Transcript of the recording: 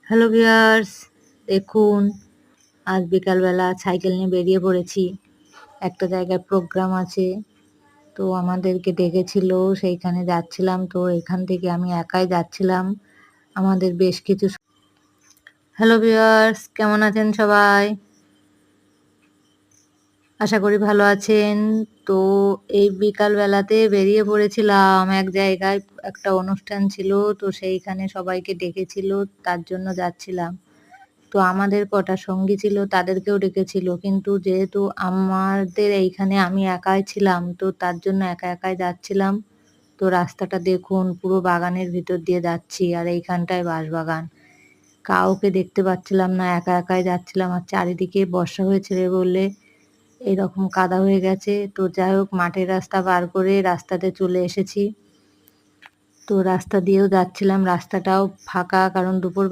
Hello viewers, দেখুন আজ বিকালবেলা সাইকেল নিয়ে বেরিয়ে পড়েছি। একটা জায়গায় প্রোগ্রাম আছে, তো আমাদেরকে ডেকেছিল, সেইখানে যাচ্ছিলাম। তো এখান থেকে আমি একাই যাচ্ছিলাম। আমাদের বেশ কিছু হ্যালো ভিউয়ার্স, কেমন আছেন সবাই? আশা করি ভালো আছেন। তো এই বিকালবেলাতে বেরিয়ে পড়েছিলাম এক জায়গায়, একটা অনুষ্ঠান ছিল, তো সেইখানে সবাইকে ডেকেছিল, তার জন্য যাচ্ছিলাম। তো আমাদের কটা সঙ্গী ছিল, তাদেরকেও ডেকেছিল, কিন্তু যেহেতু আমাদের এইখানে আমি একাই ছিলাম, তো তার জন্য একা একাই যাচ্ছিলাম। তো রাস্তাটা দেখুন, পুরো বাগানের ভিতর দিয়ে যাচ্ছি, আর এইখানটায় বাঁশবাগান। কাউকে দেখতে পাচ্ছিলাম না, একা একাই যাচ্ছিলাম, আর চারিদিকে বর্ষা হয়েছে বলে এরকম কাদা হয়ে গেছে। তো যাই হোক, মাটির রাস্তা পার করে রাস্তাতে চলে এসেছি। তো রাস্তা দিয়েও যাচ্ছিলাম, রাস্তাটাও ফাঁকা, কারণ দুপুর